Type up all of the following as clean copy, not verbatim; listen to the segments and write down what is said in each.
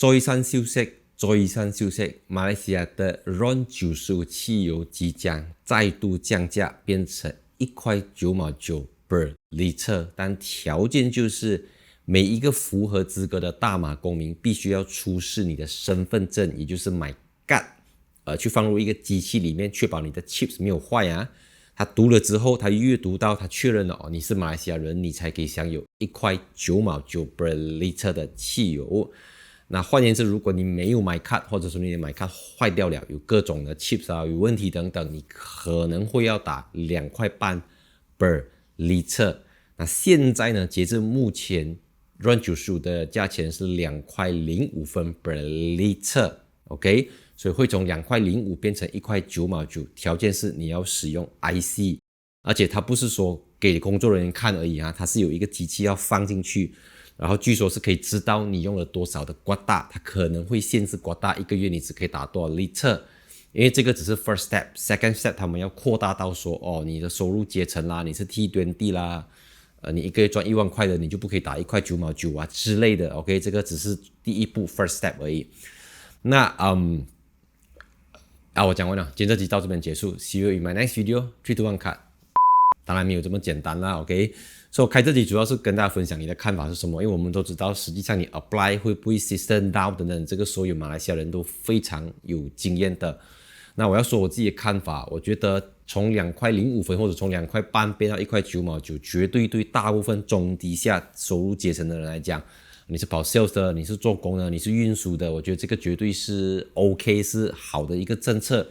再三消息，再三消息，马来西亚的 RON95汽油即将再度降价，变成1块9毛9 per liter， 但条件就是每一个符合资格的大马公民必须要出示你的身份证，也就是买 card，去放入一个机器里面，确保你的 chips 没有坏啊。他读了之后，他阅读到，他确认了你是马来西亚人，你才可以享有1块9毛9 per liter 的汽油。那换言之，如果你没有买卡，或者说你的买卡坏掉了，有各种的 chips 有问题等等，你可能会要打2块半 per liter。那现在呢，截至目前 RON95的价钱是2块05分 per liter，OK，所以会从2块05变成1块9毛9，条件是你要使用 IC， 而且它不是说给工作人员看而已啊，它是有一个机器要放进去。然后据说是可以知道你用了多少的瓜大，它可能会限制瓜大1个月你只可以打多少 liter， 因为这个只是 first step，second step 他们要扩大到说你的收入阶层啦，你是 T20 啦，你1个月赚1万块的你就不可以打1块9毛9啊之类的 ，OK， 这个只是第一步 first step 而已。那我讲完了，今天这集到这边结束 ，See you in my next video， 3, 2, 1 cut。当然没有这么简单啦 ，OK。所以我开这集主要是跟大家分享你的看法是什么，因为我们都知道实际上你 apply 会不会 system down 等等，这个所有马来西亚人都非常有经验的。那我要说我自己的看法，我觉得从2块05分或者从2块半变到1块9毛9，绝对对大部分中低下收入阶层的人来讲，你是跑 sales 的，你是做工的，你是运输的，我觉得这个绝对是 OK， 是好的一个政策。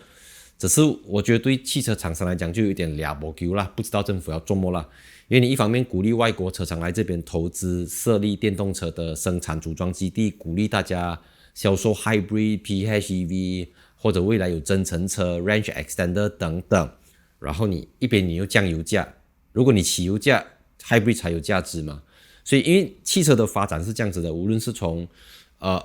只是我觉得对汽车厂商来讲就有一点俩没球啦，不知道政府要做么啦。因为你一方面鼓励外国车厂来这边投资设立电动车的生产组装基地，鼓励大家销售 hybrid、PHEV 或者未来有增程车、range extender 等等。然后你一边你又降油价，如果你起油价 hybrid 才有价值嘛。所以因为汽车的发展是这样子的，无论是从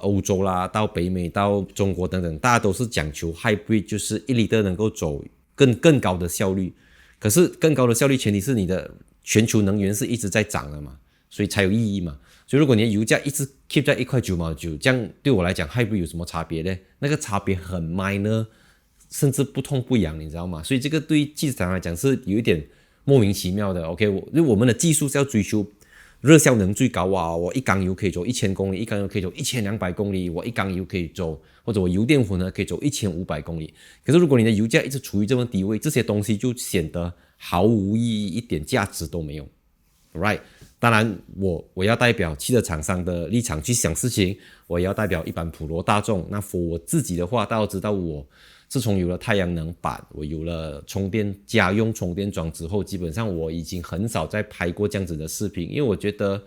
欧洲啦，到北美，到中国等等，大家都是讲求 hybrid， 就是1liter能够走更高的效率。可是更高的效率前提是你的全球能源是一直在涨的嘛，所以才有意义嘛。所以如果你的油价一直 keep 在1块9毛9，这样对我来讲 hybrid 有什么差别呢？那个差别很 minor， 甚至不痛不痒，你知道吗？所以这个对汽车厂来讲是有一点莫名其妙的。OK， 因为我们的技术是要追求热效能最高啊！我一缸油可以走1000公里，一缸油可以走1200公里，我一缸油可以走，或者我油电混合可以走1500公里。可是如果你的油价一直处于这么低位，这些东西就显得毫无意义，一点价值都没有。Right？ 当然我要代表汽车厂商的立场去想事情，我也要代表一般普罗大众。那for我自己的话，大家都知道我自从有了太阳能板，我有了家用充电桩之后，基本上我已经很少再拍过这样子的视频，因为我觉得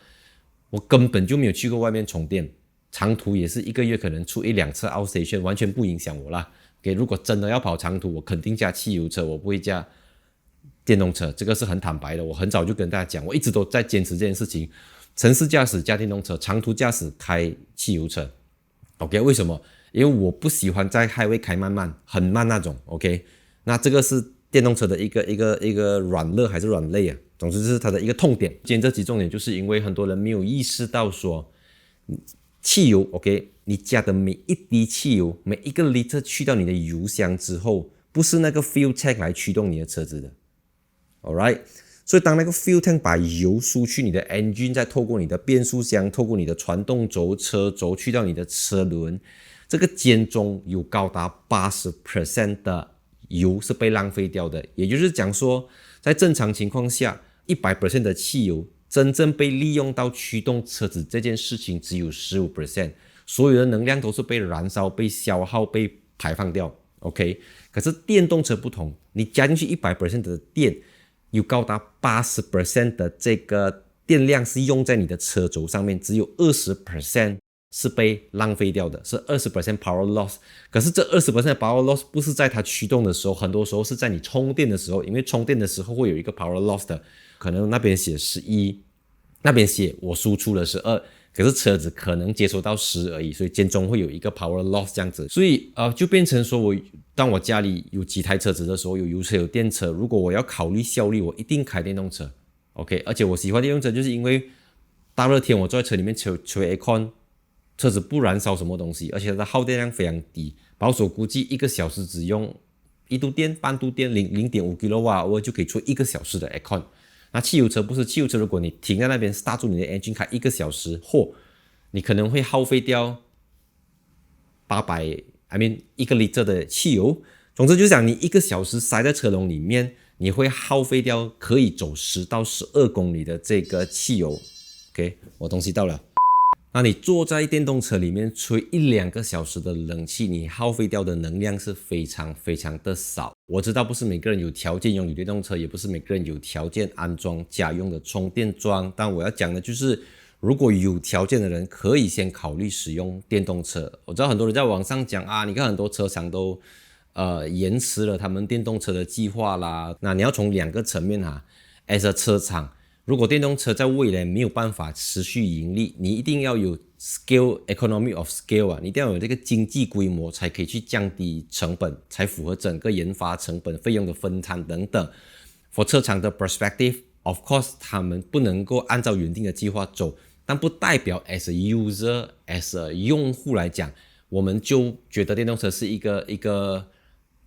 我根本就没有去过外面充电，长途也是1个月可能出1-2次 outstation， 完全不影响我啦。如果真的要跑长途，我肯定加汽油车，我不会加电动车，这个是很坦白的。我很早就跟大家讲，我一直都在坚持这件事情，城市驾驶加电动车，长途驾驶开汽油车。OK， 为什么？因为我不喜欢在 highway 开很慢那种 ，OK， 那这个是电动车的一个软肋还是软肋啊？总之是它的一个痛点。今天这集重点就是因为很多人没有意识到说，汽油 OK， 你加的每一滴汽油，每一个 liter 去到你的油箱之后，不是那个 fuel tank 来驱动你的车子的 ，alright。所以当那个 fuel tank 把油输去你的 engine， 再透过你的变速箱，透过你的传动轴、车轴去到你的车轮。这个间中有高达 80% 的油是被浪费掉的，也就是讲说，在正常情况下 100% 的汽油真正被利用到驱动车子这件事情只有 15%， 所有的能量都是被燃烧、被消耗、被排放掉 OK。 可是电动车不同，你加进去 100% 的电，有高达 80% 的这个电量是用在你的车轴上面，只有 20% 是被浪费掉的，是 20% power loss。 可是这 20% 的 power loss 不是在它驱动的时候，很多时候是在你充电的时候，因为充电的时候会有一个 power loss 的，可能那边写11，那边写我输出了12，可是车子可能接收到10而已，所以间中会有一个 power loss 这样子。所以就变成说当我家里有几台车子的时候，有油车有电车，如果我要考虑效率，我一定开电动车 OK。 而且我喜欢电动车就是因为大热天我坐在车里面吹 aircon，车子不燃烧什么东西，而且它的耗电量非常低，保守估计1个小时只用1度电、半度电0.5 kWh 就可以出1个小时的 aircon。那汽油车不是，汽油车如果你停在那边 start 住你的 engine 开1个小时后，你可能会耗费掉1个 liter 的汽油。总之就是讲，你1个小时塞在车笼里面，你会耗费掉可以走10到12公里的这个汽油。OK， 我东西到了。那你坐在电动车里面吹1-2个小时的冷气，你耗费掉的能量是非常非常的少。我知道不是每个人有条件拥有电动车，也不是每个人有条件安装家用的充电桩，但我要讲的就是如果有条件的人可以先考虑使用电动车。我知道很多人在网上讲啊，你看很多车厂都延迟了他们电动车的计划啦。那你要从2个层面as a 车厂，如果电动车在未来没有办法持续盈利，你一定要有 economy of scale 你一定要有这个经济规模，才可以去降低成本，才符合整个研发成本费用的分摊等等。For 车厂的 perspective，of course 他们不能够按照原定的计划走，但不代表 as a user，as a 用户来讲，我们就觉得电动车是一个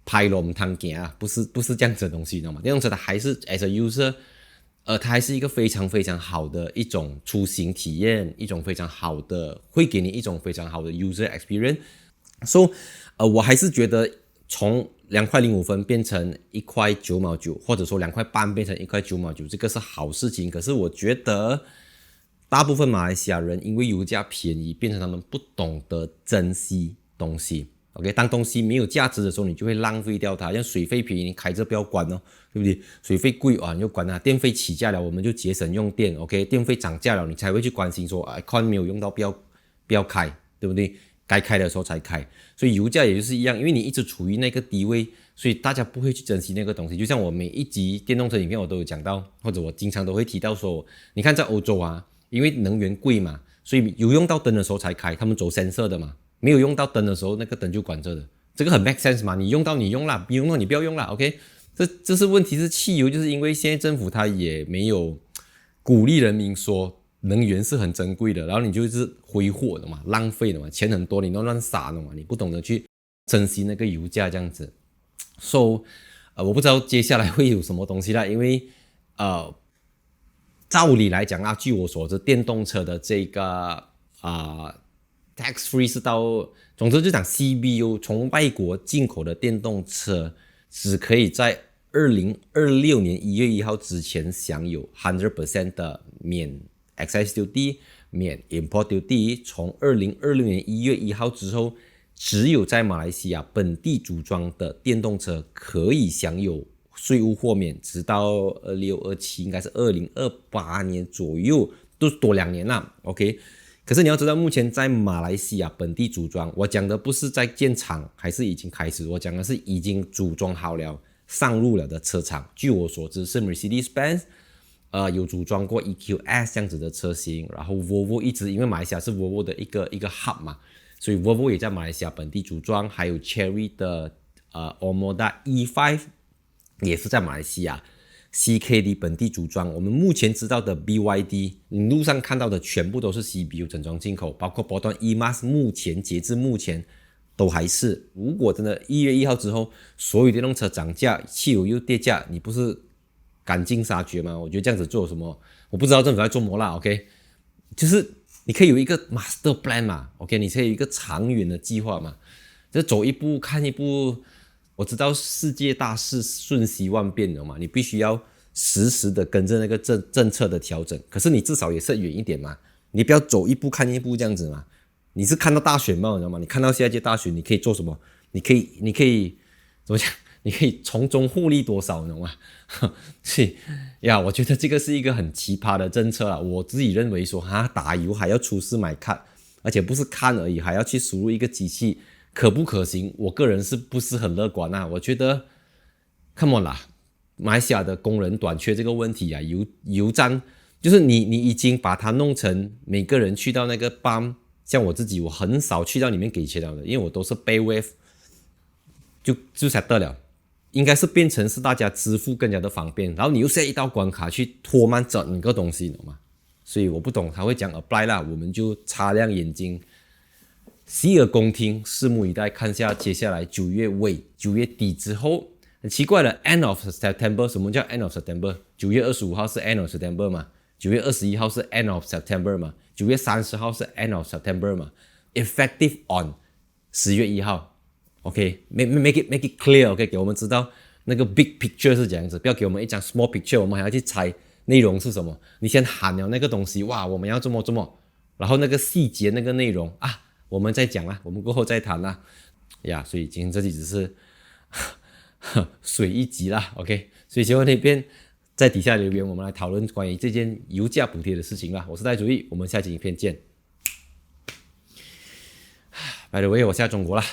拍了我们汤行不是这样子的东西，你知道吗？电动车它还是 as a user，它还是一个非常非常好的一种出行体验，一种非常好的，会给你一种非常好的 user experience。So，我还是觉得从2.05变成1.9毛9，或者说2.5变成1.9毛9，这个是好事情。可是我觉得大部分马来西亚人因为油价便宜，变成他们不懂得珍惜东西。OK， 当东西没有价值的时候，你就会浪费掉它。像水费便宜，你开着不要关哦，对不对？水费贵你就关它。电费起价了，我们就节省用电。OK， 电费涨价了，你才会去关心说aircon 没有用到，不要开，对不对？该开的时候才开。所以油价也就是一样，因为你一直处于那个低位，所以大家不会去珍惜那个东西。就像我每一集电动车影片我都有讲到，或者我经常都会提到说，你看在欧洲因为能源贵嘛，所以有用到灯的时候才开，他们走sensor的嘛。没有用到灯的时候，那个灯就关着的，这个很 make sense 嘛？你用到你用啦，不用到你不要用啦 ，OK？ 这是问题是汽油，就是因为现在政府它也没有鼓励人民说能源是很珍贵的，然后你就是挥霍的嘛，浪费的嘛，钱很多你都乱撒的嘛，你不懂得去珍惜那个油价这样子。So，我不知道接下来会有什么东西啦，因为照理来讲据我所知，电动车的这个tax free 是到，总之就讲 CBU 从外国进口的电动车只可以在2026年1月1号之前享有 100% 的免 excise duty 免 import duty。 从2026年1月1号之后，只有在马来西亚本地组装的电动车可以享有税务豁免，直到26、27应该是2028年左右，都多2年啦 OK。可是你要知道，目前在马来西亚本地组装，我讲的不是在建厂还是已经开始，我讲的是已经组装好了上路了的车厂。据我所知是 Mercedes-Benz 有组装过 EQS 这样子的车型，然后 Volvo 一直因为马来西亚是 Volvo 的一个 hub 嘛，所以 Volvo 也在马来西亚本地组装，还有 Chery 的Omoda E5 也是在马来西亚CKD 本地组装。我们目前知道的 BYD 你路上看到的全部都是 CBU 整装进口，包括波段 EMAS 截至目前都还是。如果真的1月1号之后所有电动车涨价，汽油又跌价，你不是赶尽杀绝吗？我觉得这样子做什么，我不知道政府在做什么啦 OK， 就是你可以有一个 master plan 嘛 OK， 你可以有一个长远的计划嘛，就走一步看一步。我知道世界大事瞬息万变的嘛，你必须要实时的跟着那个政策的调整，可是你至少也是远一点嘛，你不要走一步看一步这样子嘛。你是看到大选嘛，你知道吗？你看到下一届大选，你可以做什么？你可以怎么讲？你可以从中获利多少，你懂吗？是呀，我觉得这个是一个很奇葩的政策啊。我自己认为说打油还要出示买卡，而且不是看而已，还要去输入一个机器。可不可行？我个人是不是很乐观我觉得 come on 啦，马来西亚的工人短缺这个问题油站就是你已经把它弄成每个人去到那个 BAM， 像我自己我很少去到里面给钱了的，因为我都是 PayWave 就 settle 了，应该是变成是大家支付更加的方便，然后你又设一道关卡去拖慢整个东西，懂吗？所以我不懂他会讲 apply 啦，我们就擦亮眼睛洗耳恭听，拭目以待，看下接下来9月尾、9月底之后。很奇怪的 ，End of September， 什么叫 End of September？ 9月25号是 End of September 嘛？9月21号是 End of September 嘛？9月30号是 End of September 嘛 ？Effective on 10月1号 ，OK，make it clear，OK， 给我们知道那个 big picture 是怎样子，不要给我们一张 small picture， 我们还要去猜内容是什么。你先喊了那个东西，哇，我们要这么，然后那个细节那个内容啊，我们再讲啦，我们过后再谈啦。呀，所以今天这集只是水一集啦 ，OK， 所以希望那边在底下留言，我们来讨论关于这件油价补贴的事情啦。我是戴主义，我们下期影片见。By the way， 我下中国啦。